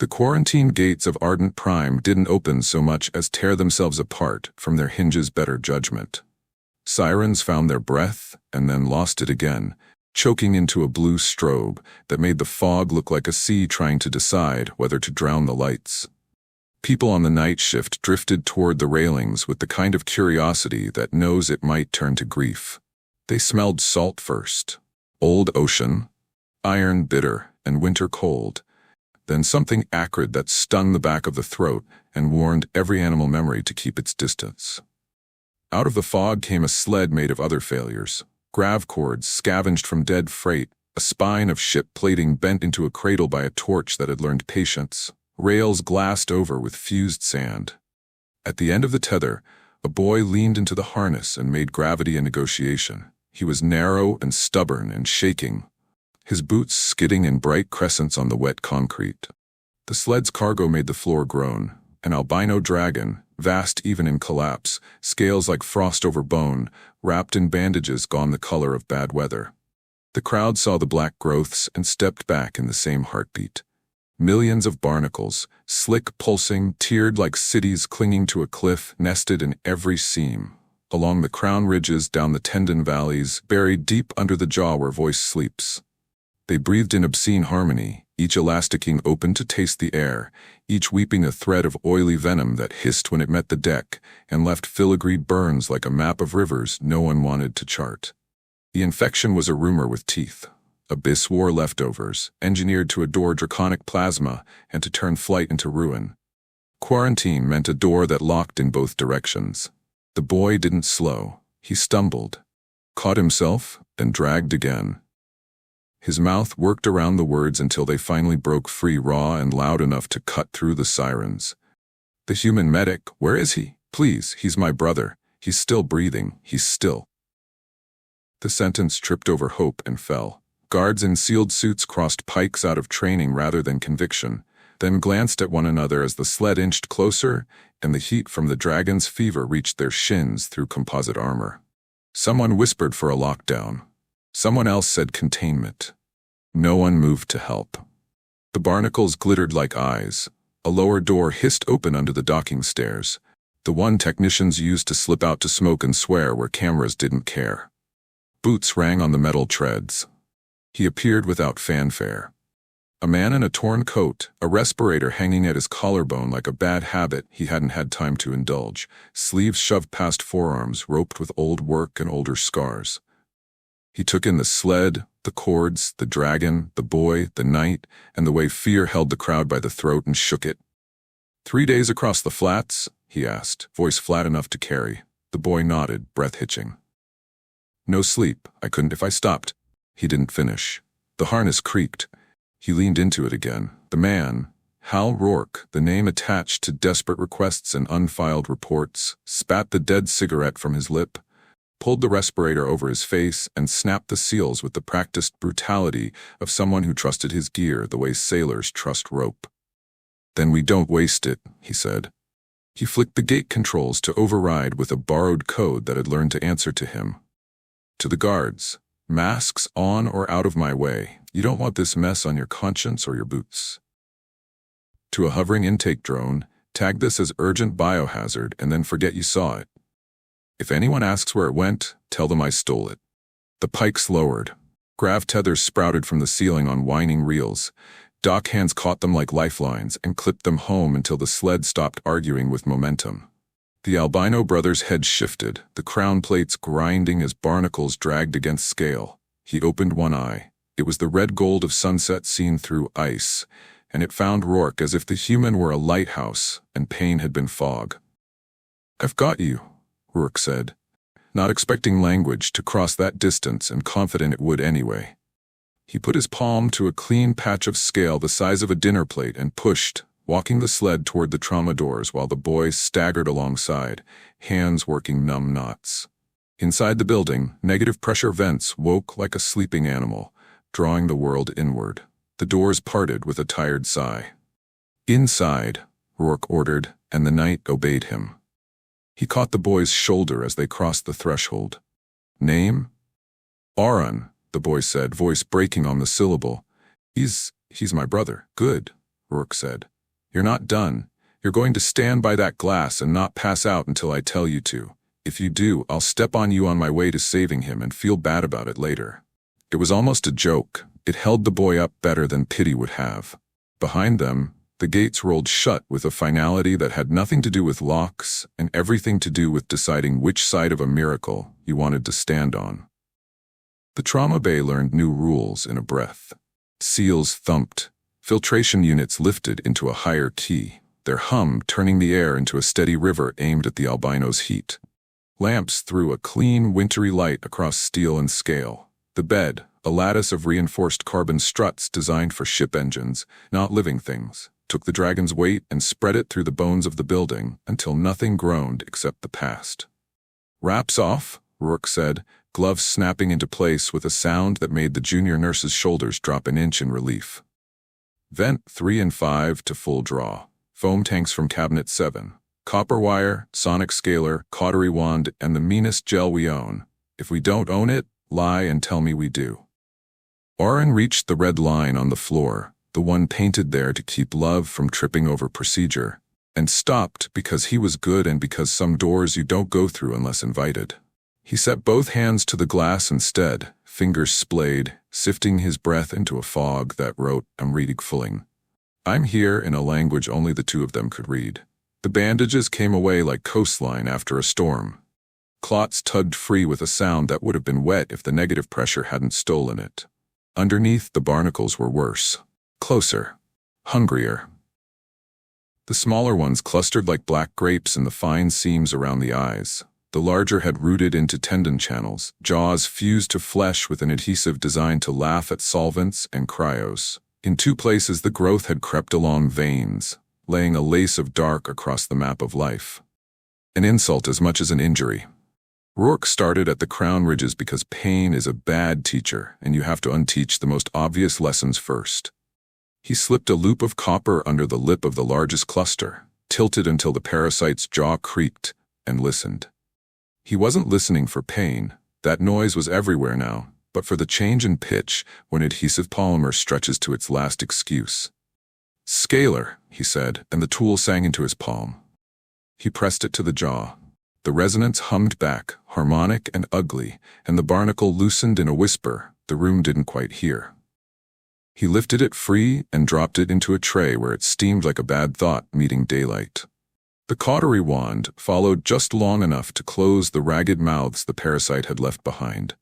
The quarantine gates of ardent prime didn't open so much as tear themselves apart from their hinges' better judgment. Sirens found their breath and then lost it again, choking into a blue strobe that made the fog look like a sea trying to decide whether to drown the lights. People on the night shift drifted toward the railings with the kind of curiosity that knows it might turn to grief. They smelled salt first, old ocean, iron bitter, and winter cold, then something acrid that stung the back of the throat and warned every animal memory to keep its distance. Out of the fog came a sled made of other failures, grav cords scavenged from dead freight, a spine of ship plating bent into a cradle by a torch that had learned patience, rails glassed over with fused sand. At the end of the tether, a boy leaned into the harness and made gravity a negotiation. He was narrow and stubborn and shaking, his boots skidding in bright crescents on the wet concrete. The sled's cargo made the floor groan. An albino dragon, vast even in collapse, scales like frost over bone, wrapped in bandages gone the color of bad weather. The crowd saw the black growths and stepped back in the same heartbeat. Millions of barnacles, slick, pulsing, tiered like cities clinging to a cliff, nested in every seam, along the crown ridges, down the tendon valleys, buried deep under the jaw where voice sleeps. They breathed in obscene harmony, each elasticing open to taste the air, each weeping a thread of oily venom that hissed when it met the deck and left filigreed burns like a map of rivers no one wanted to chart. The infection was a rumor with teeth. Abyss wore leftovers, engineered to adore draconic plasma and to turn flight into ruin. Quarantine meant a door that locked in both directions. The boy didn't slow. He stumbled, caught himself, then dragged again. His mouth worked around the words until they finally broke free, raw and loud enough to cut through the sirens. "The human medic, where is he? Please, he's my brother. He's still breathing. He's still." The sentence tripped over hope and fell. Guards in sealed suits crossed pikes out of training rather than conviction, then glanced at one another as the sled inched closer and the heat from the dragon's fever reached their shins through composite armor. Someone whispered for a lockdown. Someone else said containment. No one moved to help. The barnacles glittered like eyes. A lower door hissed open under the docking stairs, the one technicians used to slip out to smoke and swear where cameras didn't care. Boots rang on the metal treads. He appeared without fanfare. A man in a torn coat, a respirator hanging at his collarbone like a bad habit he hadn't had time to indulge, sleeves shoved past forearms roped with old work and older scars. He took in the sled, the cords, the dragon, the boy, the night, and the way fear held the crowd by the throat and shook it. 3 days across the flats?" he asked, voice flat enough to carry. The boy nodded, breath hitching. "No sleep. I couldn't if I stopped." He didn't finish. The harness creaked. He leaned into it again. The man, Hal Rourke, the name attached to desperate requests and unfiled reports, spat the dead cigarette from his lip, pulled the respirator over his face, and snapped the seals with the practiced brutality of someone who trusted his gear the way sailors trust rope. "Then we don't waste it," he said. He flicked the gate controls to override with a borrowed code that had learned to answer to him. To the guards, "Masks on or out of my way. You don't want this mess on your conscience or your boots." To a hovering intake drone, "Tag this as urgent biohazard and then forget you saw it. If anyone asks where it went, tell them I stole it." The pikes lowered. Grav tethers sprouted from the ceiling on whining reels. Dock hands caught them like lifelines and clipped them home until the sled stopped arguing with momentum. The albino brother's head shifted, the crown plates grinding as barnacles dragged against scale. He opened one eye. It was the red gold of sunset seen through ice, and it found Rourke as if the human were a lighthouse and pain had been fog. "I've got you," Rourke said, not expecting language to cross that distance and confident it would anyway. He put his palm to a clean patch of scale the size of a dinner plate and pushed, walking the sled toward the trauma doors while the boy staggered alongside, hands working numb knots. Inside the building, negative pressure vents woke like a sleeping animal, drawing the world inward. The doors parted with a tired sigh. "Inside," Rourke ordered, and the night obeyed him. He caught the boy's shoulder as they crossed the threshold. "Name?" "Aran," the boy said, voice breaking on the syllable. He's my brother." "Good," Rourke said. You're not done. You're going to stand by that glass and not pass out until I tell you to. If you do, I'll step on you on my way to saving him and feel bad about it later." It was almost a joke. It held the boy up better than pity would have. Behind them, the gates rolled shut with a finality that had nothing to do with locks and everything to do with deciding which side of a miracle you wanted to stand on. The trauma bay learned new rules in a breath. Seals thumped. Filtration units lifted into a higher key, their hum turning the air into a steady river aimed at the albino's heat. Lamps threw a clean, wintry light across steel and scale. The bed, a lattice of reinforced carbon struts designed for ship engines, not living things, took the dragon's weight and spread it through the bones of the building until nothing groaned except the past. "Wraps off," Rourke said, gloves snapping into place with a sound that made the junior nurse's shoulders drop an inch in relief. "Vent 3 and 5 to full draw. Foam tanks from cabinet 7. Copper wire, sonic scaler, cautery wand, and the meanest gel we own. If we don't own it, lie and tell me we do." Oren reached the red line on the floor, the one painted there to keep love from tripping over procedure, and stopped because he was good and because some doors you don't go through unless invited. He set both hands to the glass instead, fingers splayed, sifting his breath into a fog that wrote, "I'm reading fulling." "I'm here," in a language only the two of them could read. The bandages came away like coastline after a storm. Clots tugged free with a sound that would have been wet if the negative pressure hadn't stolen it. Underneath, the barnacles were worse. Closer. Hungrier. The smaller ones clustered like black grapes in the fine seams around the eyes. The larger had rooted into tendon channels, jaws fused to flesh with an adhesive designed to laugh at solvents and cryos. In 2 places the growth had crept along veins, laying a lace of dark across the map of life. An insult as much as an injury. Rourke started at the crown ridges because pain is a bad teacher and you have to unteach the most obvious lessons first. He slipped a loop of copper under the lip of the largest cluster, tilted until the parasite's jaw creaked, and listened. He wasn't listening for pain. That noise was everywhere now, but for the change in pitch when adhesive polymer stretches to its last excuse. "Scaler," he said, and the tool sang into his palm. He pressed it to the jaw. The resonance hummed back, harmonic and ugly, and the barnacle loosened in a whisper the room didn't quite hear. He lifted it free and dropped it into a tray where it steamed like a bad thought meeting daylight. The cautery wand followed just long enough to close the ragged mouths the parasite had left behind.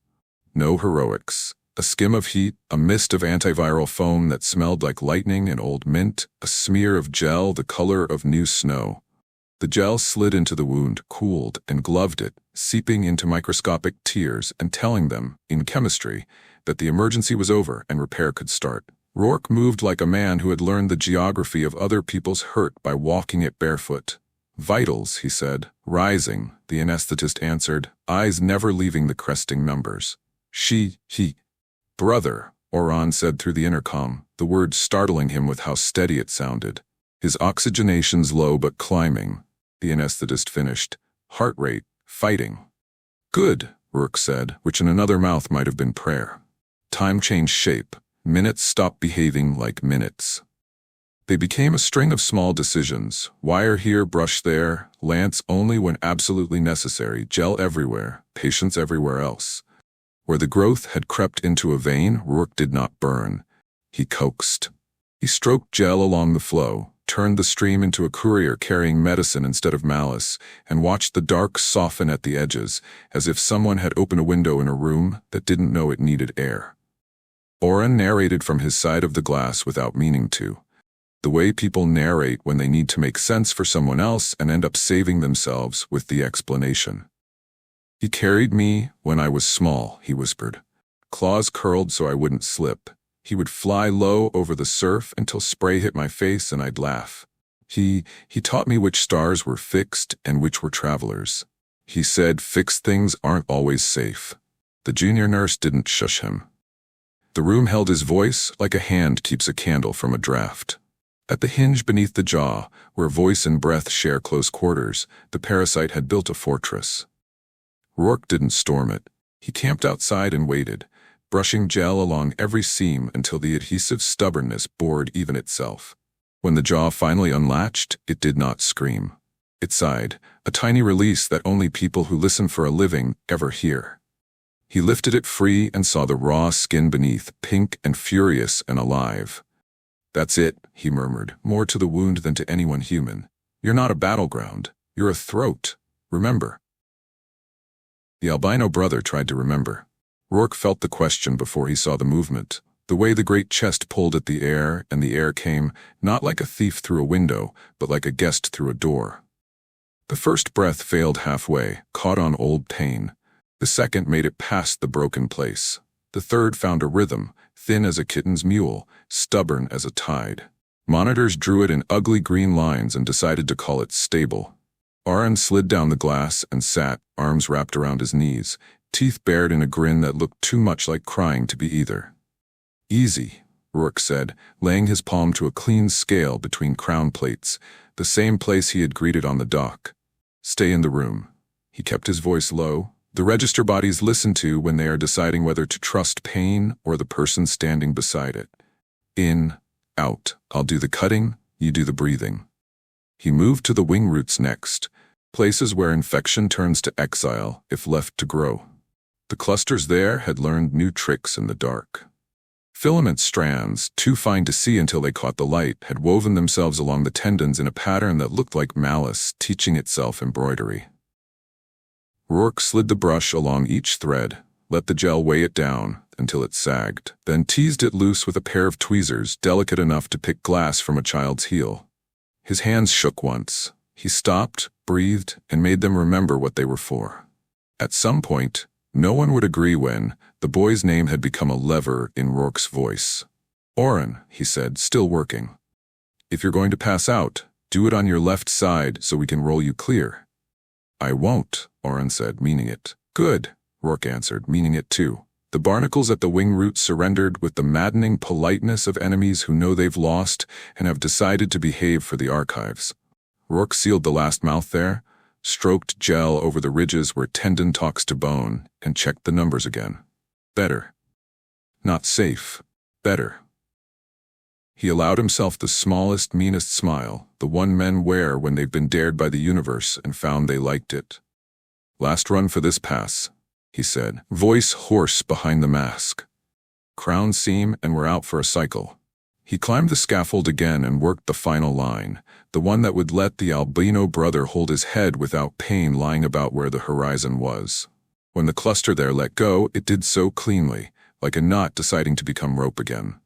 No heroics. A skim of heat, a mist of antiviral foam that smelled like lightning and old mint, a smear of gel the color of new snow. The gel slid into the wound, cooled, and gloved it, seeping into microscopic tears and telling them, in chemistry, that the emergency was over and repair could start. Rourke moved like a man who had learned the geography of other people's hurt by walking it barefoot. "Vitals," he said. "Rising," the anesthetist answered, eyes never leaving the cresting numbers. He. "Brother," Oran said through the intercom, the word startling him with how steady it sounded. "His oxygenation's low but climbing," the anesthetist finished. "Heart rate, fighting." "Good," Rourke said, which in another mouth might have been prayer. Time changed shape. Minutes stopped behaving like minutes. They became a string of small decisions. Wire here, brush there, lance only when absolutely necessary, gel everywhere, patience everywhere else. Where the growth had crept into a vein, Rourke did not burn. He coaxed. He stroked gel along the flow, turned the stream into a courier carrying medicine instead of malice, and watched the dark soften at the edges, as if someone had opened a window in a room that didn't know it needed air. Oren narrated from his side of the glass without meaning to. The way people narrate when they need to make sense for someone else and end up saving themselves with the explanation. "He carried me when I was small," he whispered. "Claws curled so I wouldn't slip. He would fly low over the surf until spray hit my face and I'd laugh. He taught me which stars were fixed and which were travelers. He said fixed things aren't always safe." The junior nurse didn't shush him. The room held his voice like a hand keeps a candle from a draft. At the hinge beneath the jaw, where voice and breath share close quarters, the parasite had built a fortress. Rourke didn't storm it. He camped outside and waited, brushing gel along every seam until the adhesive stubbornness bored even itself. When the jaw finally unlatched, it did not scream. It sighed, a tiny release that only people who listen for a living ever hear. He lifted it free and saw the raw skin beneath, pink and furious and alive. "That's it," he murmured, more to the wound than to anyone human. "You're not a battleground. You're a throat. Remember." The albino brother tried to remember. Rourke felt the question before he saw the movement, the way the great chest pulled at the air, and the air came, not like a thief through a window, but like a guest through a door. The first breath failed halfway, caught on old pain. The second made it past the broken place. The third found a rhythm, thin as a kitten's mule, stubborn as a tide. Monitors drew it in ugly green lines and decided to call it stable. Aaron slid down the glass and sat, arms wrapped around his knees, teeth bared in a grin that looked too much like crying to be either. "Easy," Rourke said, laying his palm to a clean scale between crown plates, the same place he had greeted on the dock. "Stay in the room." He kept his voice low. The register bodies listen to when they are deciding whether to trust pain or the person standing beside it. "In, out. I'll do the cutting, you do the breathing." He moved to the wing roots next, places where infection turns to exile if left to grow. The clusters there had learned new tricks in the dark. Filament strands, too fine to see until they caught the light, had woven themselves along the tendons in a pattern that looked like malice teaching itself embroidery. Rourke slid the brush along each thread, let the gel weigh it down until it sagged, then teased it loose with a pair of tweezers delicate enough to pick glass from a child's heel. His hands shook once. He stopped, breathed, and made them remember what they were for. At some point, no one would agree when, the boy's name had become a lever in Rourke's voice. "Oren," he said, still working. "If you're going to pass out, do it on your left side so we can roll you clear." "I won't," Oren said, meaning it. "Good," Rourke answered, meaning it too. The barnacles at the wing roots surrendered with the maddening politeness of enemies who know they've lost and have decided to behave for the archives. Rourke sealed the last mouth there, stroked gel over the ridges where tendon talks to bone, and checked the numbers again. Better. Not safe. Better. He allowed himself the smallest, meanest smile, the one men wear when they've been dared by the universe and found they liked it. "Last run for this pass," he said, voice hoarse behind the mask. "Crown seam and we're out for a cycle." He climbed the scaffold again and worked the final line, the one that would let the albino brother hold his head without pain lying about where the horizon was. When the cluster there let go, it did so cleanly, like a knot deciding to become rope again.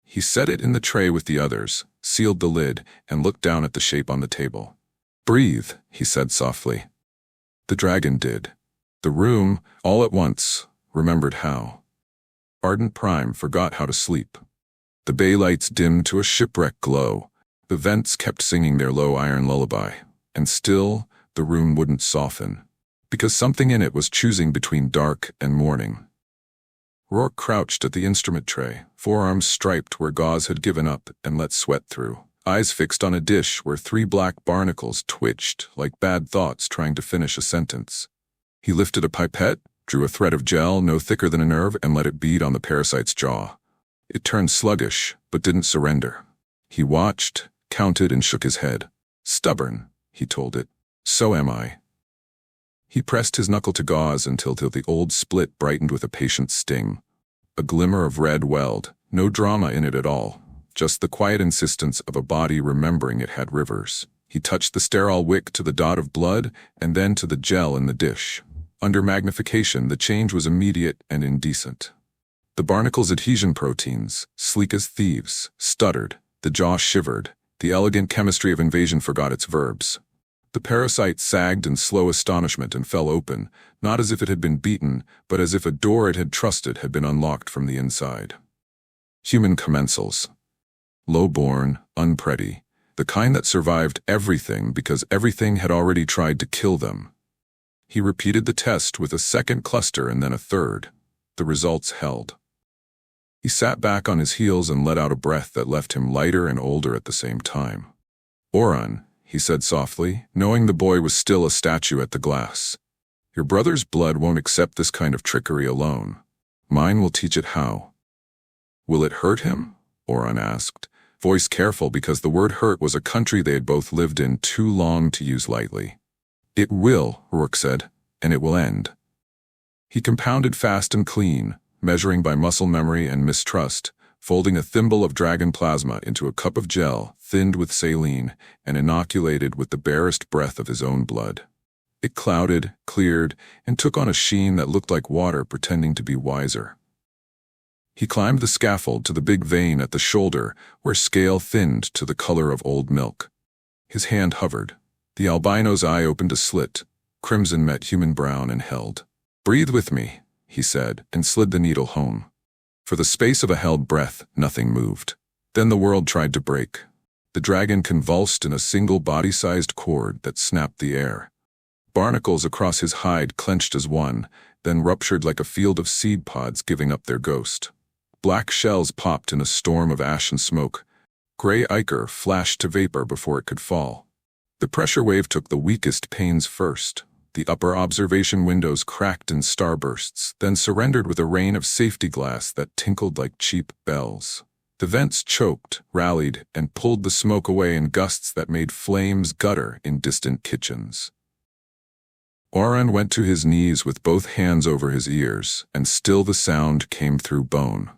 He set it in the tray with the others, sealed the lid, and looked down at the shape on the table. "Breathe," he said softly. The dragon did. The room, all at once, remembered how. Ardent Prime forgot how to sleep. The bay lights dimmed to a shipwreck glow. The vents kept singing their low iron lullaby. And still, the room wouldn't soften. Because something in it was choosing between dark and morning. Rourke crouched at the instrument tray, forearms striped where gauze had given up and let sweat through, eyes fixed on a dish where 3 black barnacles twitched like bad thoughts trying to finish a sentence. He lifted a pipette, drew a thread of gel no thicker than a nerve, and let it bead on the parasite's jaw. It turned sluggish, but didn't surrender. He watched, counted, and shook his head. "Stubborn," he told it. "So am I." He pressed his knuckle to gauze until the old split brightened with a patient sting. A glimmer of red welled, no drama in it at all, just the quiet insistence of a body remembering it had rivers. He touched the sterile wick to the dot of blood and then to the gel in the dish. Under magnification, the change was immediate and indecent. The barnacle's adhesion proteins, sleek as thieves, stuttered, the jaw shivered, the elegant chemistry of invasion forgot its verbs. The parasite sagged in slow astonishment and fell open, not as if it had been beaten, but as if a door it had trusted had been unlocked from the inside. Human commensals. Low-born, unpretty, the kind that survived everything because everything had already tried to kill them. He repeated the test with a second cluster and then a third. The results held. He sat back on his heels and let out a breath that left him lighter and older at the same time. "Oran," he said softly, knowing the boy was still a statue at the glass. "Your brother's blood won't accept this kind of trickery alone. Mine will teach it how." "Will it hurt him?" Oran asked, voice careful because the word hurt was a country they had both lived in too long to use lightly. It will, Rourke said, and it will end. He compounded fast and clean, measuring by muscle memory and mistrust, folding a thimble of dragon plasma into a cup of gel thinned with saline and inoculated with the barest breath of his own blood. It clouded, cleared, and took on a sheen that looked like water pretending to be wiser. He climbed the scaffold to the big vein at the shoulder where scale thinned to the color of old milk. His hand hovered. The albino's eye opened a slit. Crimson met human brown and held. "Breathe with me," he said, and slid the needle home. For the space of a held breath, nothing moved. Then the world tried to break. The dragon convulsed in a single body-sized cord that snapped the air. Barnacles across his hide clenched as one, then ruptured like a field of seed pods giving up their ghost. Black shells popped in a storm of ash and smoke. Gray ichor flashed to vapor before it could fall. The pressure wave took the weakest pains first. The upper observation windows cracked in starbursts, then surrendered with a rain of safety glass that tinkled like cheap bells. The vents choked, rallied, and pulled the smoke away in gusts that made flames gutter in distant kitchens. Oren went to his knees with both hands over his ears, and still the sound came through bone.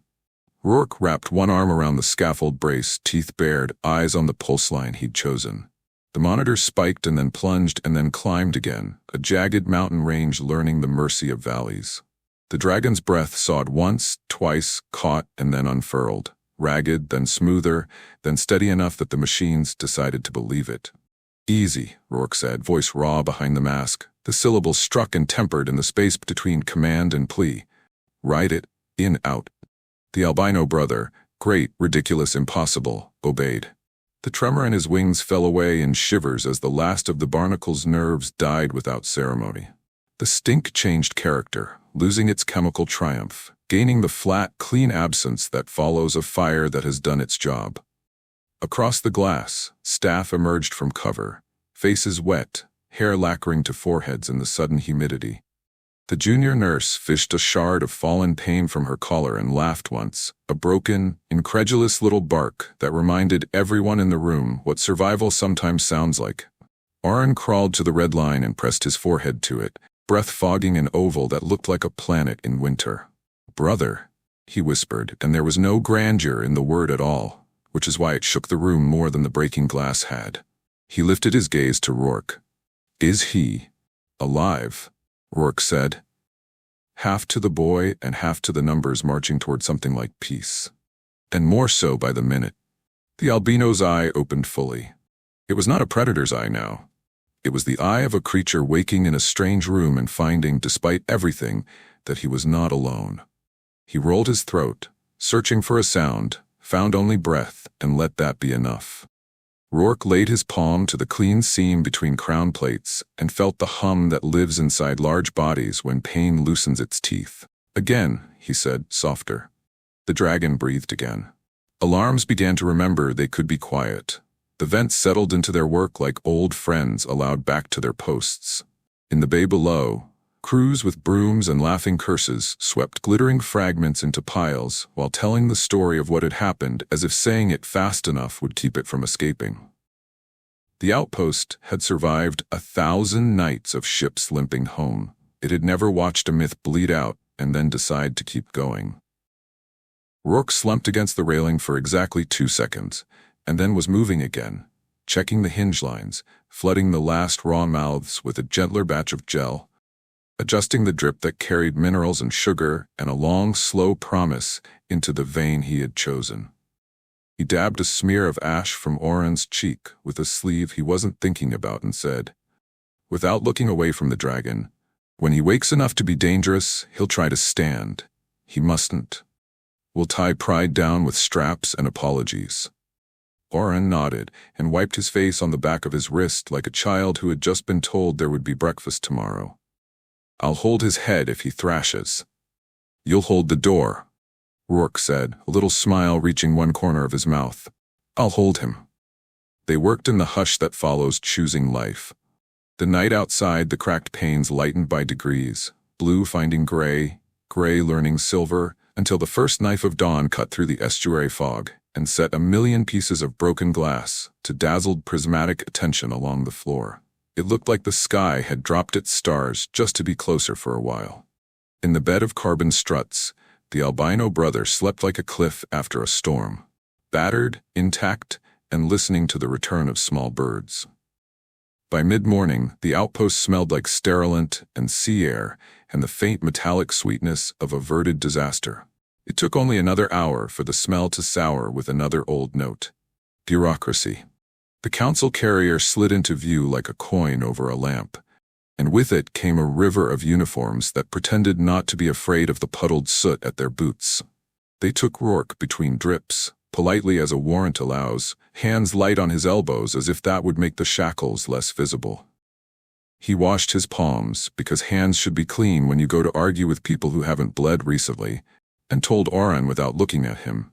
Rourke wrapped one arm around the scaffold brace, teeth bared, eyes on the pulse line he'd chosen. The monitor spiked and then plunged and then climbed again, a jagged mountain range learning the mercy of valleys. The dragon's breath sawed once, twice, caught, and then unfurled, ragged, then smoother, then steady enough that the machines decided to believe it. "Easy," Rourke said, voice raw behind the mask. The syllables struck and tempered in the space between command and plea. "Ride it, in, out." The albino brother, great, ridiculous, impossible, obeyed. The tremor in his wings fell away in shivers as the last of the barnacle's nerves died without ceremony. The stink changed character, losing its chemical triumph, gaining the flat, clean absence that follows a fire that has done its job. Across the glass, staff emerged from cover, faces wet, hair lacquering to foreheads in the sudden humidity. The junior nurse fished a shard of fallen pain from her collar and laughed once, a broken, incredulous little bark that reminded everyone in the room what survival sometimes sounds like. Oren crawled to the red line and pressed his forehead to it, breath fogging an oval that looked like a planet in winter. "Brother," he whispered, and there was no grandeur in the word at all, which is why it shook the room more than the breaking glass had. He lifted his gaze to Rourke. "Is he alive?" Rourke said. Half to the boy and half to the numbers marching toward something like peace. And more so by the minute. The albino's eye opened fully. It was not a predator's eye now. It was the eye of a creature waking in a strange room and finding, despite everything, that he was not alone. He rolled his throat, searching for a sound, found only breath, and let that be enough. Rourke laid his palm to the clean seam between crown plates and felt the hum that lives inside large bodies when pain loosens its teeth. "Again," he said, softer. The dragon breathed again. Alarms began to remember they could be quiet. The vents settled into their work like old friends allowed back to their posts. In the bay below, crews with brooms and laughing curses swept glittering fragments into piles while telling the story of what had happened as if saying it fast enough would keep it from escaping. The outpost had survived 1,000 nights of ships limping home. It had never watched a myth bleed out and then decide to keep going. Rourke slumped against the railing for exactly 2 seconds, and then was moving again, checking the hinge lines, flooding the last raw mouths with a gentler batch of gel, adjusting the drip that carried minerals and sugar and a long, slow promise into the vein he had chosen. He dabbed a smear of ash from Oren's cheek with a sleeve he wasn't thinking about and said, without looking away from the dragon, "When he wakes enough to be dangerous, he'll try to stand. He mustn't. We'll tie pride down with straps and apologies." Oren nodded and wiped his face on the back of his wrist like a child who had just been told there would be breakfast tomorrow. "I'll hold his head if he thrashes." "You'll hold the door," Rourke said, a little smile reaching one corner of his mouth. "I'll hold him." They worked in the hush that follows choosing life. The night outside, the cracked panes lightened by degrees, blue finding gray, gray learning silver, until the first knife of dawn cut through the estuary fog, and set a million pieces of broken glass to dazzled prismatic attention along the floor. It looked like the sky had dropped its stars just to be closer for a while. In the bed of carbon struts, the albino brother slept like a cliff after a storm, battered, intact, and listening to the return of small birds. By mid-morning, the outpost smelled like sterilant and sea air and the faint metallic sweetness of averted disaster. It took only another hour for the smell to sour with another old note: bureaucracy. The council carrier slid into view like a coin over a lamp, and with it came a river of uniforms that pretended not to be afraid of the puddled soot at their boots. They took Rourke between drips, politely as a warrant allows, hands light on his elbows as if that would make the shackles less visible. He washed his palms, because hands should be clean when you go to argue with people who haven't bled recently, and told Oren without looking at him,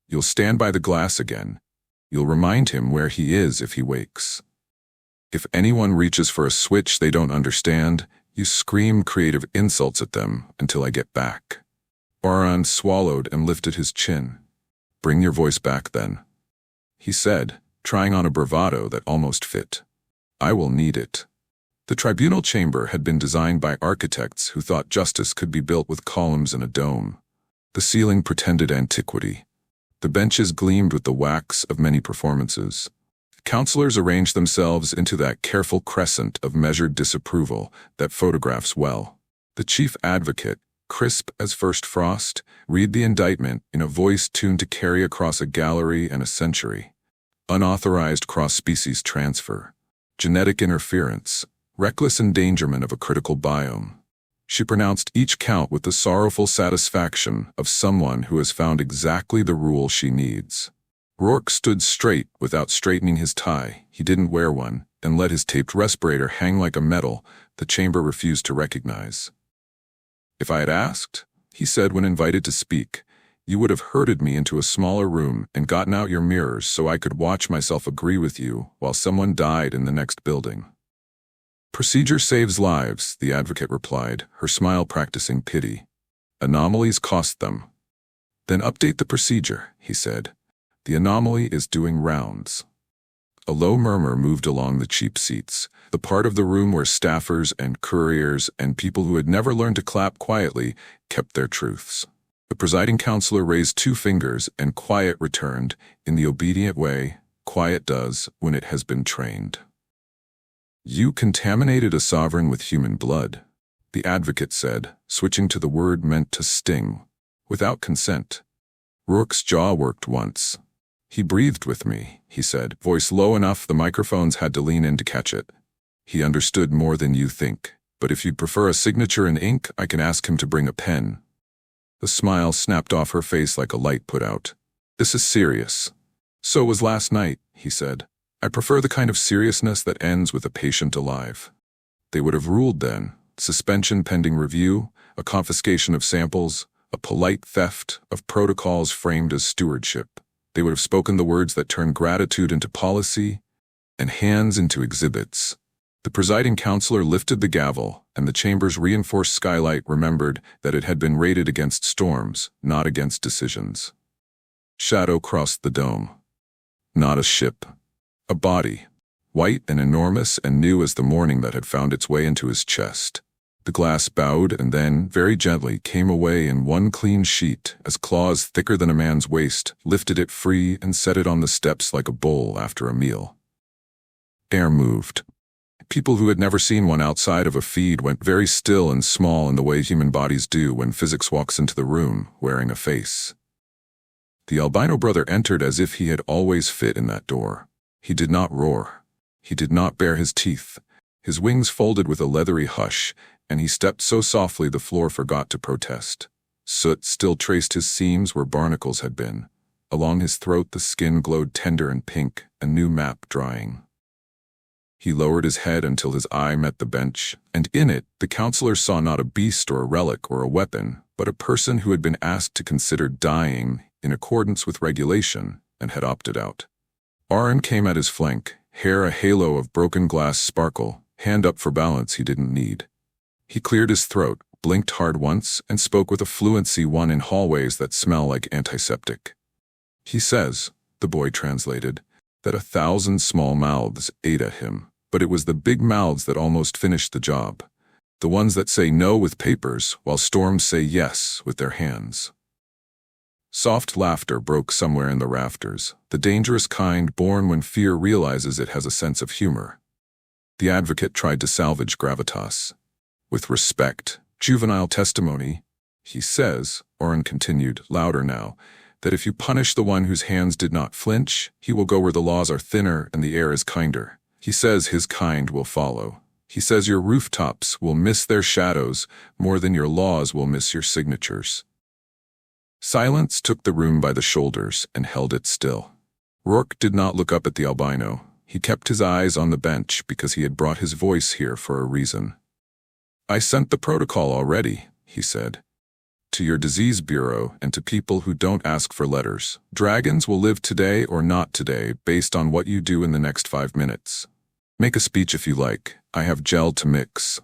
"You'll stand by the glass again. You'll remind him where he is if he wakes. If anyone reaches for a switch they don't understand, you scream creative insults at them until I get back." Oren swallowed and lifted his chin. "Bring your voice back then," he said, trying on a bravado that almost fit. "I will need it." The tribunal chamber had been designed by architects who thought justice could be built with columns and a dome. The ceiling pretended antiquity. The benches gleamed with the wax of many performances. Counselors arranged themselves into that careful crescent of measured disapproval that photographs well. The chief advocate, crisp as first frost, read the indictment in a voice tuned to carry across a gallery and a century. Unauthorized cross-species transfer, genetic interference, reckless endangerment of a critical biome. She pronounced each count with the sorrowful satisfaction of someone who has found exactly the rule she needs. Rourke stood straight without straightening his tie. He didn't wear one, and let his taped respirator hang like a medal the chamber refused to recognize. "If I had asked," he said when invited to speak, "you would have herded me into a smaller room and gotten out your mirrors so I could watch myself agree with you while someone died in the next building." "Procedure saves lives," the advocate replied, her smile practicing pity. "Anomalies cost them." "Then update the procedure," he said. "The anomaly is doing rounds." A low murmur moved along the cheap seats, the part of the room where staffers and couriers and people who had never learned to clap quietly kept their truths. The presiding counselor raised 2 fingers and quiet returned, in the obedient way quiet does when it has been trained. "You contaminated a sovereign with human blood," the advocate said, switching to the word meant to sting. "Without consent." Rourke's jaw worked once. "He breathed with me," he said, voice low enough the microphones had to lean in to catch it. "He understood more than you think, but if you'd prefer a signature in ink, I can ask him to bring a pen." The smile snapped off her face like a light put out. "This is serious." "So was last night," he said. "I prefer the kind of seriousness that ends with a patient alive." They would have ruled then: suspension pending review, a confiscation of samples, a polite theft of protocols framed as stewardship. They would have spoken the words that turn gratitude into policy and hands into exhibits. The presiding counselor lifted the gavel, and the chamber's reinforced skylight remembered that it had been rated against storms, not against decisions. Shadow crossed the dome. Not a ship. A body, white and enormous and new as the morning that had found its way into his chest. The glass bowed and then, very gently, came away in one clean sheet as claws thicker than a man's waist lifted it free and set it on the steps like a bowl after a meal. Air moved. People who had never seen one outside of a feed went very still and small in the way human bodies do when physics walks into the room, wearing a face. The albino brother entered as if he had always fit in that door. He did not roar. He did not bare his teeth. His wings folded with a leathery hush, and he stepped so softly the floor forgot to protest. Soot still traced his seams where barnacles had been. Along his throat the skin glowed tender and pink, a new map drying. He lowered his head until his eye met the bench, and in it the counselor saw not a beast or a relic or a weapon, but a person who had been asked to consider dying in accordance with regulation and had opted out. Oren came at his flank, hair a halo of broken glass sparkle, hand up for balance he didn't need. He cleared his throat, blinked hard once, and spoke with a fluency won in hallways that smell like antiseptic. He says, the boy translated, that 1,000 small mouths ate at him, but it was the big mouths that almost finished the job. The ones that say no with papers, while storms say yes with their hands. Soft laughter broke somewhere in the rafters, the dangerous kind born when fear realizes it has a sense of humor. The advocate tried to salvage gravitas. With respect, juvenile testimony, he says, Oren continued, louder now, that if you punish the one whose hands did not flinch, he will go where the laws are thinner and the air is kinder. He says his kind will follow. He says your rooftops will miss their shadows more than your laws will miss your signatures. Silence took the room by the shoulders and held it still. Rourke did not look up at the albino. He kept his eyes on the bench because he had brought his voice here for a reason. I sent the protocol already, he said. To your disease bureau and to people who don't ask for letters. Dragons will live today or not today based on what you do in the next 5 minutes. Make a speech if you like. I have gel to mix.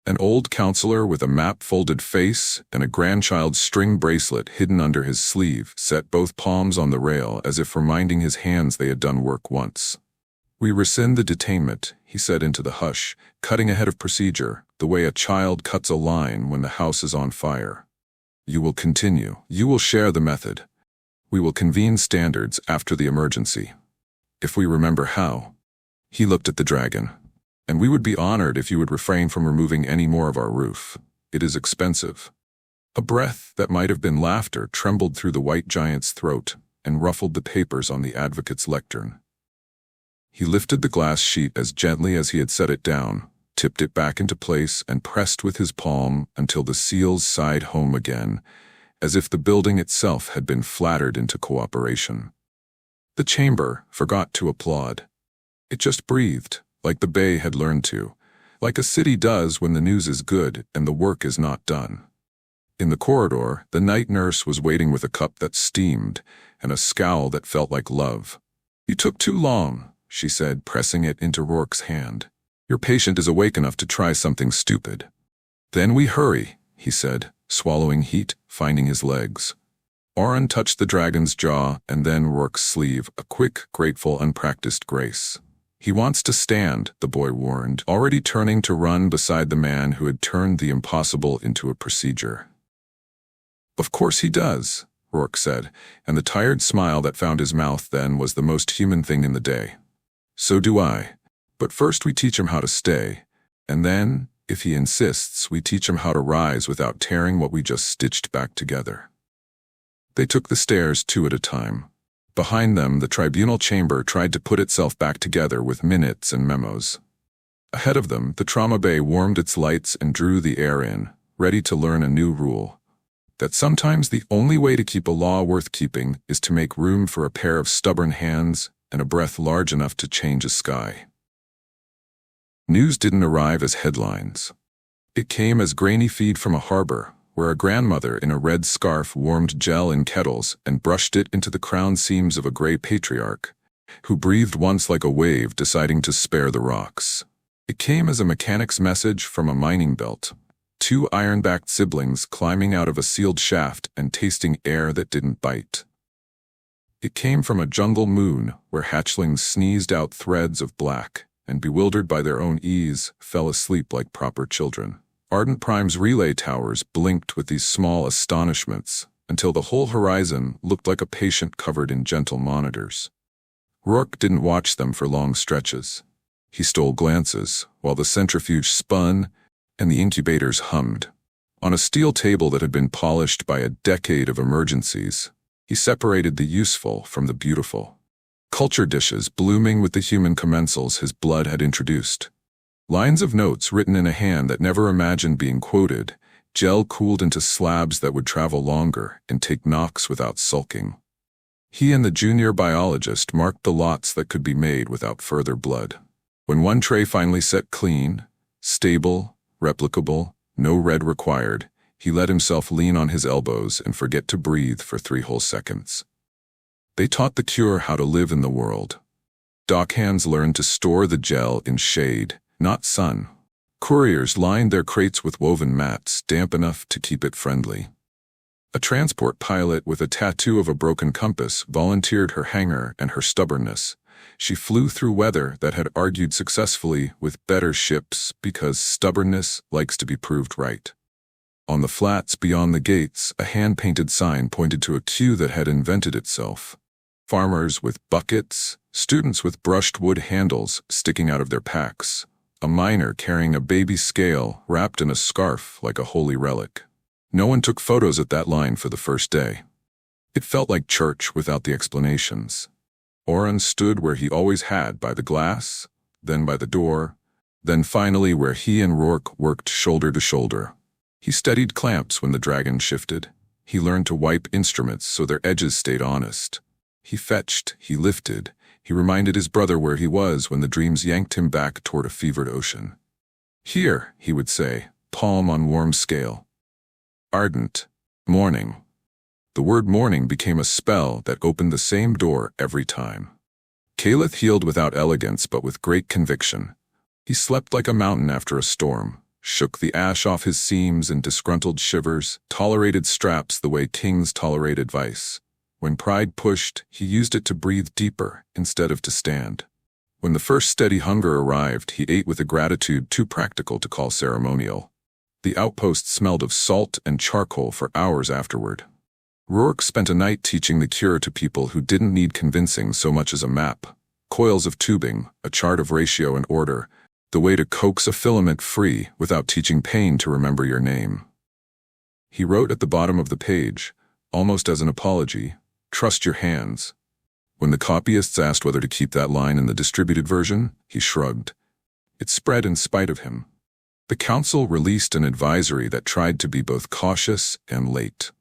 An old counselor with a map-folded face and a grandchild's string bracelet hidden under his sleeve set both palms on the rail as if reminding his hands they had done work once. We rescind the detainment, he said into the hush, cutting ahead of procedure, the way a child cuts a line when the house is on fire. You will continue. You will share the method. We will convene standards after the emergency. If we remember how. He looked at the dragon. And we would be honored if you would refrain from removing any more of our roof. It is expensive. A breath that might have been laughter trembled through the white giant's throat and ruffled the papers on the advocate's lectern. He lifted the glass sheet as gently as he had set it down, tipped it back into place and pressed with his palm until the seals sighed home again, as if the building itself had been flattered into cooperation. The chamber forgot to applaud. It just breathed, like the bay had learned to, like a city does when the news is good and the work is not done. In the corridor, the night nurse was waiting with a cup that steamed and a scowl that felt like love. You took too long, she said, pressing it into Rourke's hand. Your patient is awake enough to try something stupid. Then we hurry, he said, swallowing heat, finding his legs. Oren touched the dragon's jaw and then Rourke's sleeve, a quick, grateful, unpracticed grace. He wants to stand, the boy warned, already turning to run beside the man who had turned the impossible into a procedure. Of course he does, Rourke said, and the tired smile that found his mouth then was the most human thing in the day. So do I. But first we teach him how to stay, and then, if he insists, we teach him how to rise without tearing what we just stitched back together. They took the stairs 2 at a time. Behind them, the tribunal chamber tried to put itself back together with minutes and memos. Ahead of them, the trauma bay warmed its lights and drew the air in, ready to learn a new rule. That sometimes the only way to keep a law worth keeping is to make room for a pair of stubborn hands and a breath large enough to change a sky. News didn't arrive as headlines. It came as grainy feed from a harbor, where a grandmother in a red scarf warmed gel in kettles and brushed it into the crown seams of a gray patriarch, who breathed once like a wave deciding to spare the rocks. It came as a mechanic's message from a mining belt, 2 iron-backed siblings climbing out of a sealed shaft and tasting air that didn't bite. It came from a jungle moon where hatchlings sneezed out threads of black and, bewildered by their own ease, fell asleep like proper children. Ardent Prime's relay towers blinked with these small astonishments until the whole horizon looked like a patient covered in gentle monitors. Rourke didn't watch them for long stretches. He stole glances while the centrifuge spun and the incubators hummed. On a steel table that had been polished by a decade of emergencies, he separated the useful from the beautiful. Culture dishes blooming with the human commensals his blood had introduced. Lines of notes written in a hand that never imagined being quoted, gel cooled into slabs that would travel longer and take knocks without sulking. He and the junior biologist marked the lots that could be made without further blood. When one tray finally set clean, stable, replicable, no red required, he let himself lean on his elbows and forget to breathe for 3 whole seconds. They taught the cure how to live in the world. Dockhands learned to store the gel in shade, not sun. Couriers lined their crates with woven mats damp enough to keep it friendly. A transport pilot with a tattoo of a broken compass volunteered her hangar and her stubbornness. She flew through weather that had argued successfully with better ships because stubbornness likes to be proved right. On the flats beyond the gates, a hand-painted sign pointed to a queue that had invented itself. Farmers with buckets, students with brushed wood handles sticking out of their packs, a miner carrying a baby scale wrapped in a scarf like a holy relic. No one took photos at that line for the first day. It felt like church without the explanations. Oren stood where he always had, by the glass, then by the door, then finally where he and Rourke worked shoulder to shoulder. He steadied clamps when the dragon shifted. He learned to wipe instruments so their edges stayed honest. He fetched, he lifted, he reminded his brother where he was when the dreams yanked him back toward a fevered ocean. Here, he would say, palm on warm scale. Ardent. Morning. The word morning became a spell that opened the same door every time. Caliph healed without elegance but with great conviction. He slept like a mountain after a storm, shook the ash off his seams in disgruntled shivers, tolerated straps the way kings tolerate advice. When pride pushed, he used it to breathe deeper instead of to stand. When the first steady hunger arrived, he ate with a gratitude too practical to call ceremonial. The outpost smelled of salt and charcoal for hours afterward. Rourke spent a night teaching the cure to people who didn't need convincing so much as a map, coils of tubing, a chart of ratio and order, the way to coax a filament free without teaching pain to remember your name. He wrote at the bottom of the page, almost as an apology, "Trust your hands." When the copyists asked whether to keep that line in the distributed version, he shrugged. It spread in spite of him. The council released an advisory that tried to be both cautious and late.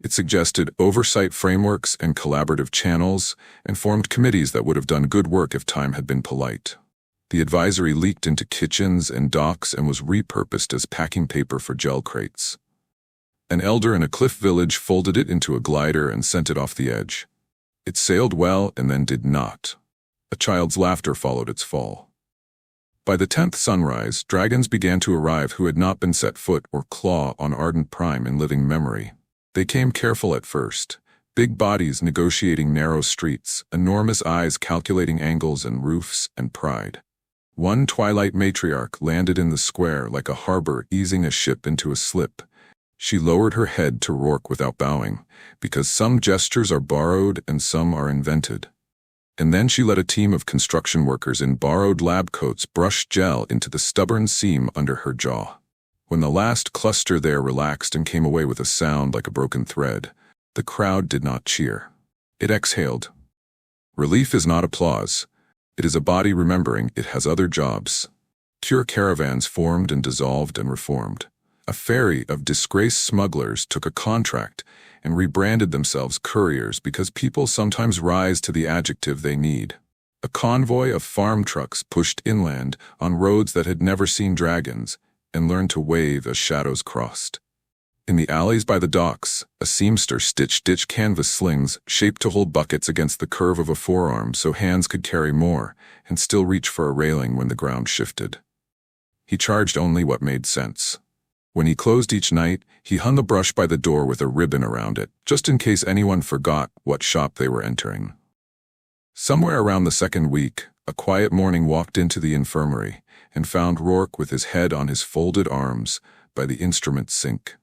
It suggested oversight frameworks and collaborative channels, and formed committees that would have done good work if time had been polite. The advisory leaked into kitchens and docks and was repurposed as packing paper for gel crates. An elder in a cliff village folded it into a glider and sent it off the edge. It sailed well and then did not. A child's laughter followed its fall. By the 10th sunrise, dragons began to arrive who had not been set foot or claw on Ardent Prime in living memory. They came careful at first, big bodies negotiating narrow streets, enormous eyes calculating angles and roofs and pride. One twilight matriarch landed in the square like a harbor easing a ship into a slip. She lowered her head to Rourke without bowing, because some gestures are borrowed and some are invented. And then she let a team of construction workers in borrowed lab coats brush gel into the stubborn seam under her jaw. When the last cluster there relaxed and came away with a sound like a broken thread, the crowd did not cheer. It exhaled. Relief is not applause. It is a body remembering it has other jobs. Cure caravans formed and dissolved and reformed. A ferry of disgraced smugglers took a contract and rebranded themselves couriers because people sometimes rise to the adjective they need. A convoy of farm trucks pushed inland on roads that had never seen dragons and learned to wave as shadows crossed. In the alleys by the docks, a seamster stitched ditch canvas slings shaped to hold buckets against the curve of a forearm so hands could carry more and still reach for a railing when the ground shifted. He charged only what made sense. When he closed each night, he hung the brush by the door with a ribbon around it, just in case anyone forgot what shop they were entering. Somewhere around the second week, a quiet morning walked into the infirmary and found Rourke with his head on his folded arms by the instrument sink.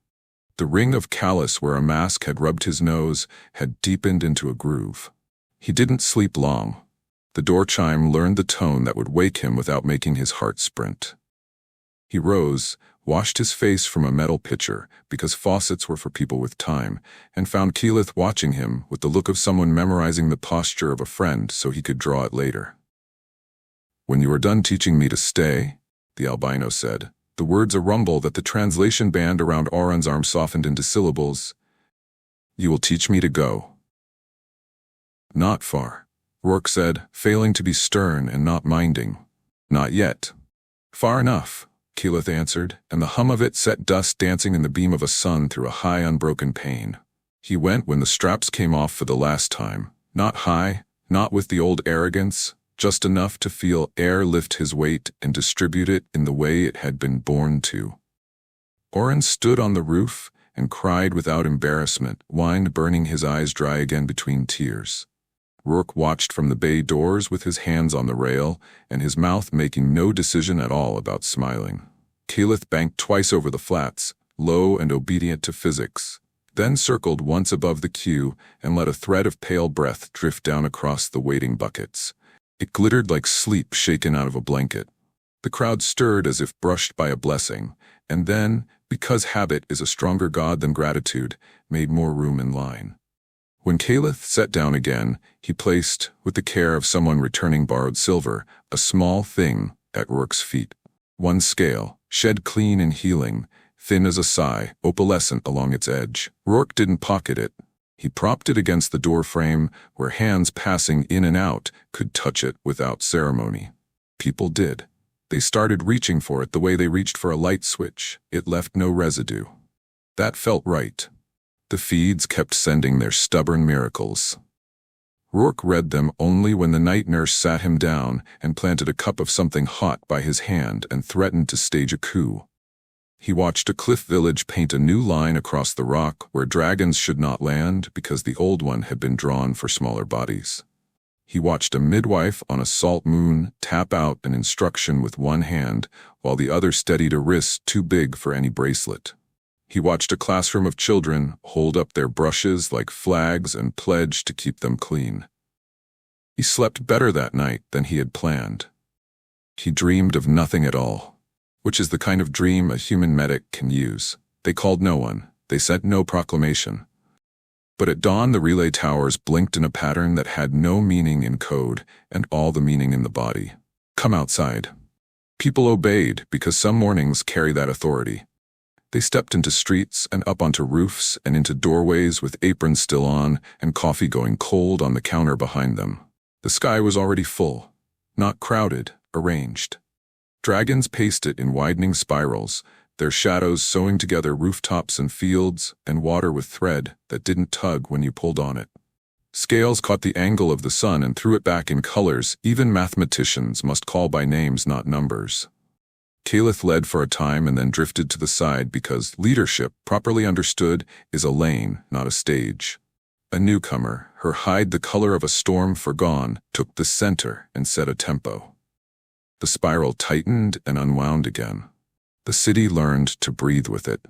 The ring of callus where a mask had rubbed his nose had deepened into a groove. He didn't sleep long. The door chime learned the tone that would wake him without making his heart sprint. He rose, washed his face from a metal pitcher because faucets were for people with time, and found Keyleth watching him with the look of someone memorizing the posture of a friend so he could draw it later. "When you are done teaching me to stay," the albino said, the words a rumble that the translation band around Oren's arm softened into syllables, "you will teach me to go." "Not far," Rourke said, failing to be stern and not minding. "Not yet." "Far enough," Keyleth answered, and the hum of it set dust dancing in the beam of a sun through a high unbroken pane. He went when the straps came off for the last time, not high, not with the old arrogance, just enough to feel air lift his weight and distribute it in the way it had been born to. Oren stood on the roof, and cried without embarrassment, wine burning his eyes dry again between tears. Rourke watched from the bay doors with his hands on the rail and his mouth making no decision at all about smiling. Caliph banked twice over the flats, low and obedient to physics, then circled once above the queue and let a thread of pale breath drift down across the waiting buckets. It glittered like sleep shaken out of a blanket. The crowd stirred as if brushed by a blessing, and then, because habit is a stronger god than gratitude, made more room in line. When Caliph sat down again, he placed, with the care of someone returning borrowed silver, a small thing at Rourke's feet. One scale, shed clean and healing, thin as a sigh, opalescent along its edge. Rourke didn't pocket it. He propped it against the door frame where hands passing in and out could touch it without ceremony. People did. They started reaching for it the way they reached for a light switch. It left no residue. That felt right. The feeds kept sending their stubborn miracles. Rourke read them only when the night nurse sat him down and planted a cup of something hot by his hand and threatened to stage a coup. He watched a cliff village paint a new line across the rock where dragons should not land because the old one had been drawn for smaller bodies. He watched a midwife on a salt moon tap out an instruction with one hand while the other steadied a wrist too big for any bracelet. He watched a classroom of children hold up their brushes like flags and pledge to keep them clean. He slept better that night than he had planned. He dreamed of nothing at all, which is the kind of dream a human medic can use. They called no one. They sent no proclamation. But at dawn the relay towers blinked in a pattern that had no meaning in code and all the meaning in the body. Come outside. People obeyed because some mornings carry that authority. They stepped into streets and up onto roofs and into doorways with aprons still on and coffee going cold on the counter behind them. The sky was already full, not crowded, arranged. Dragons paced it in widening spirals, their shadows sewing together rooftops and fields and water with thread that didn't tug when you pulled on it. Scales caught the angle of the sun and threw it back in colors even mathematicians must call by names, not numbers. Caliph led for a time and then drifted to the side because leadership, properly understood, is a lane, not a stage. A newcomer, her hide the color of a storm forgone, took the center and set a tempo. The spiral tightened and unwound again. The city learned to breathe with it.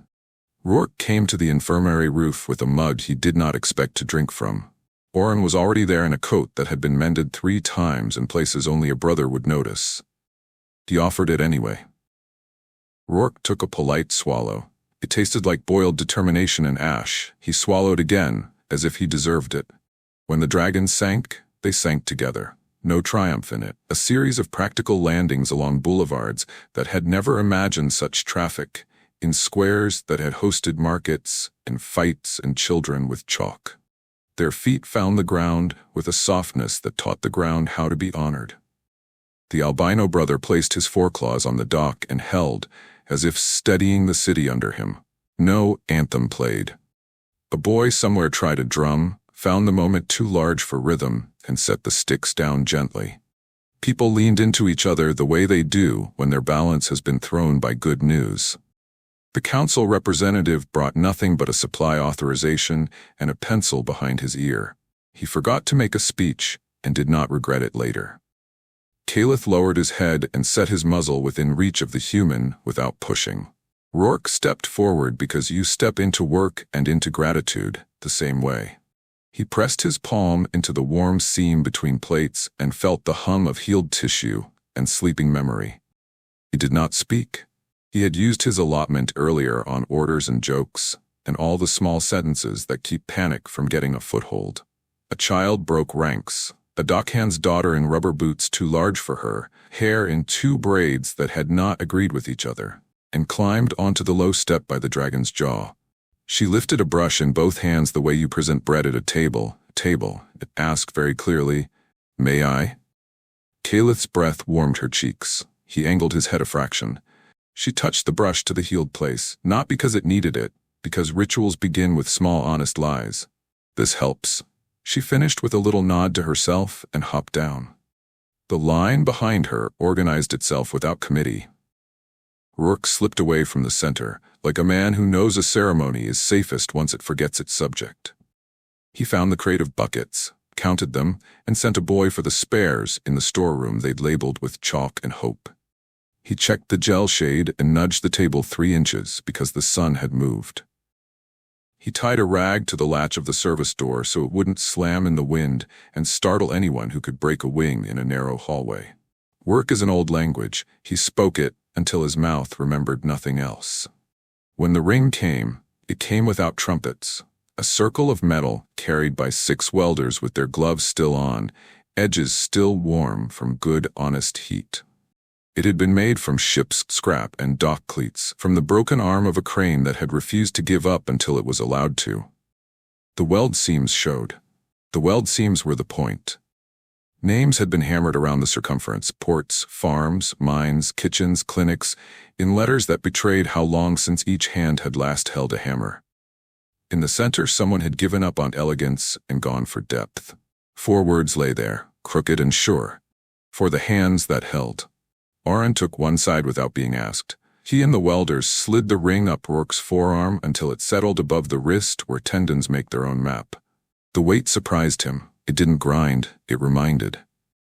Rourke came to the infirmary roof with a mug he did not expect to drink from. Oren was already there in a coat that had been mended 3 times in places only a brother would notice. He offered it anyway. Rourke took a polite swallow. It tasted like boiled determination and ash. He swallowed again, as if he deserved it. When the dragons sank, they sank together. No triumph in it. A series of practical landings along boulevards that had never imagined such traffic, in squares that had hosted markets, in fights and children with chalk. Their feet found the ground with a softness that taught the ground how to be honored. The albino brother placed his foreclaws on the dock and held, as if steadying the city under him. No anthem played. A boy somewhere tried a drum, found the moment too large for rhythm, and set the sticks down gently. People leaned into each other the way they do when their balance has been thrown by good news. The council representative brought nothing but a supply authorization and a pencil behind his ear. He forgot to make a speech and did not regret it later. Caliph lowered his head and set his muzzle within reach of the human without pushing. Rourke stepped forward because you step into work and into gratitude the same way. He pressed his palm into the warm seam between plates and felt the hum of healed tissue and sleeping memory. He did not speak. He had used his allotment earlier on orders and jokes, and all the small sentences that keep panic from getting a foothold. A child broke ranks. A dockhand's daughter in rubber boots too large for her, hair in 2 braids that had not agreed with each other, and climbed onto the low step by the dragon's jaw. She lifted a brush in both hands the way you present bread at a table. It asked very clearly, "May I?" Caliph's breath warmed her cheeks. He angled his head a fraction. She touched the brush to the healed place, not because it needed it, because rituals begin with small honest lies. This helps. She finished with a little nod to herself and hopped down. The line behind her organized itself without committee. Rourke slipped away from the center, like a man who knows a ceremony is safest once it forgets its subject. He found the crate of buckets, counted them, and sent a boy for the spares in the storeroom they'd labeled with chalk and hope. He checked the gel shade and nudged the table 3 inches because the sun had moved. He tied a rag to the latch of the service door so it wouldn't slam in the wind and startle anyone who could break a wing in a narrow hallway. Work is an old language. He spoke it until his mouth remembered nothing else. When the ring came, it came without trumpets. A circle of metal carried by 6 welders with their gloves still on, edges still warm from good, honest heat. It had been made from ship's scrap and dock cleats, from the broken arm of a crane that had refused to give up until it was allowed to. The weld seams showed. The weld seams were the point. Names had been hammered around the circumference: ports, farms, mines, kitchens, clinics, in letters that betrayed how long since each hand had last held a hammer. In the center, someone had given up on elegance and gone for depth. 4 words lay there, crooked and sure. For the hands that held. Oren took one side without being asked. He and the welders slid the ring up Rourke's forearm until it settled above the wrist where tendons make their own map. The weight surprised him. It didn't grind, it reminded.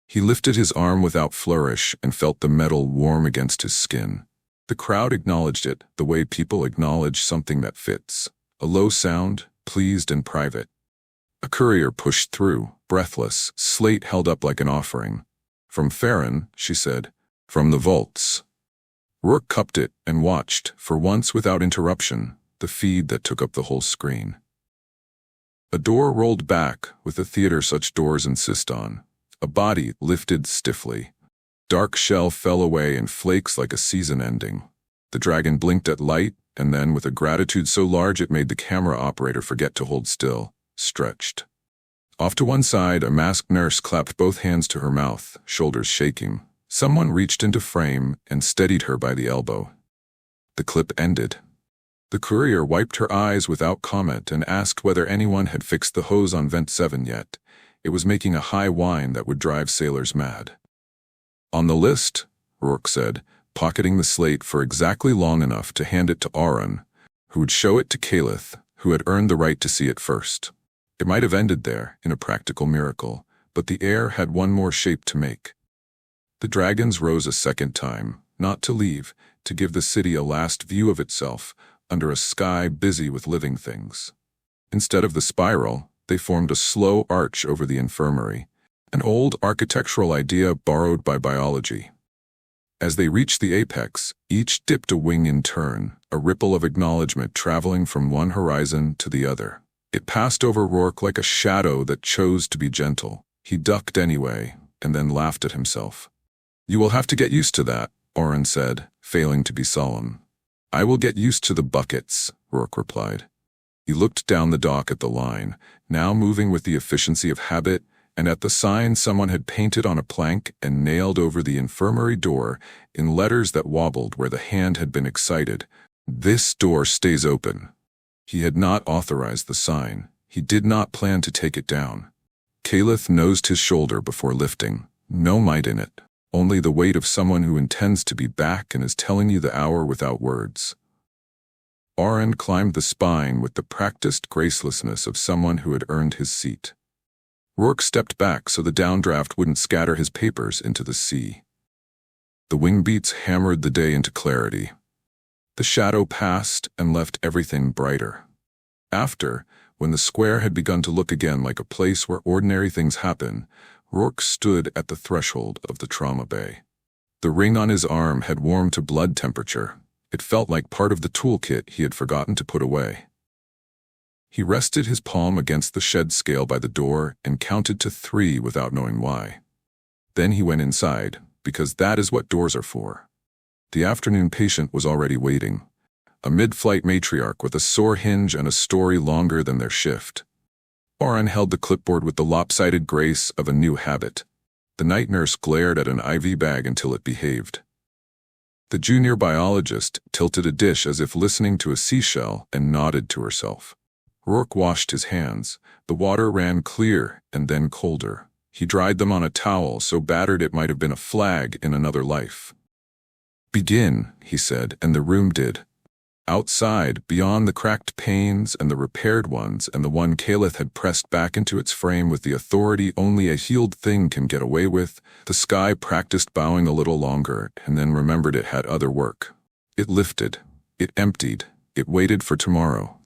He lifted his arm without flourish and felt the metal warm against his skin. The crowd acknowledged it, the way people acknowledge something that fits. A low sound, pleased and private. A courier pushed through, breathless, slate held up like an offering. "From Farron," she said. "From the vaults." Rourke cupped it and watched, for once without interruption, the feed that took up the whole screen. A door rolled back, with the theater such doors insist on. A body lifted stiffly. Dark shell fell away in flakes like a season ending. The dragon blinked at light, and then, with a gratitude so large it made the camera operator forget to hold still, stretched. Off to one side, a masked nurse clapped both hands to her mouth, shoulders shaking. Someone reached into frame and steadied her by the elbow. The clip ended. The courier wiped her eyes without comment and asked whether anyone had fixed the hose on Vent 7 yet. It was making a high whine that would drive sailors mad. "On the list," Rourke said, pocketing the slate for exactly long enough to hand it to Aaron, who would show it to Caliph, who had earned the right to see it first. It might have ended there, in a practical miracle, but the air had one more shape to make. The dragons rose a second time, not to leave, to give the city a last view of itself, under a sky busy with living things. Instead of the spiral, they formed a slow arch over the infirmary, an old architectural idea borrowed by biology. As they reached the apex, each dipped a wing in turn, a ripple of acknowledgement traveling from one horizon to the other. It passed over Rourke like a shadow that chose to be gentle. He ducked anyway, and then laughed at himself. "You will have to get used to that," Oren said, failing to be solemn. "I will get used to the buckets," Rourke replied. He looked down the dock at the line, now moving with the efficiency of habit, and at the sign someone had painted on a plank and nailed over the infirmary door in letters that wobbled where the hand had been excited. "This door stays open." He had not authorized the sign. He did not plan to take it down. Caliph nosed his shoulder before lifting. No might in it. Only the weight of someone who intends to be back and is telling you the hour without words. Oren climbed the spine with the practiced gracelessness of someone who had earned his seat. Rourke stepped back so the downdraft wouldn't scatter his papers into the sea. The wing beats hammered the day into clarity. The shadow passed and left everything brighter. After, when the square had begun to look again like a place where ordinary things happen, Rourke stood at the threshold of the trauma bay. The ring on his arm had warmed to blood temperature. It felt like part of the toolkit he had forgotten to put away. He rested his palm against the shed scale by the door and counted to 3 without knowing why. Then he went inside, because that is what doors are for. The afternoon patient was already waiting. A mid-flight matriarch with a sore hinge and a story longer than their shift. Oren held the clipboard with the lopsided grace of a new habit. The night nurse glared at an IV bag until it behaved. The junior biologist tilted a dish as if listening to a seashell and nodded to herself. Rourke washed his hands. The water ran clear and then colder. He dried them on a towel so battered it might have been a flag in another life. Begin, he said, and the room did. Outside, beyond the cracked panes and the repaired ones and the one Caliph had pressed back into its frame with the authority only a healed thing can get away with, the sky practiced bowing a little longer and then remembered it had other work. It lifted. It emptied. It waited for tomorrow.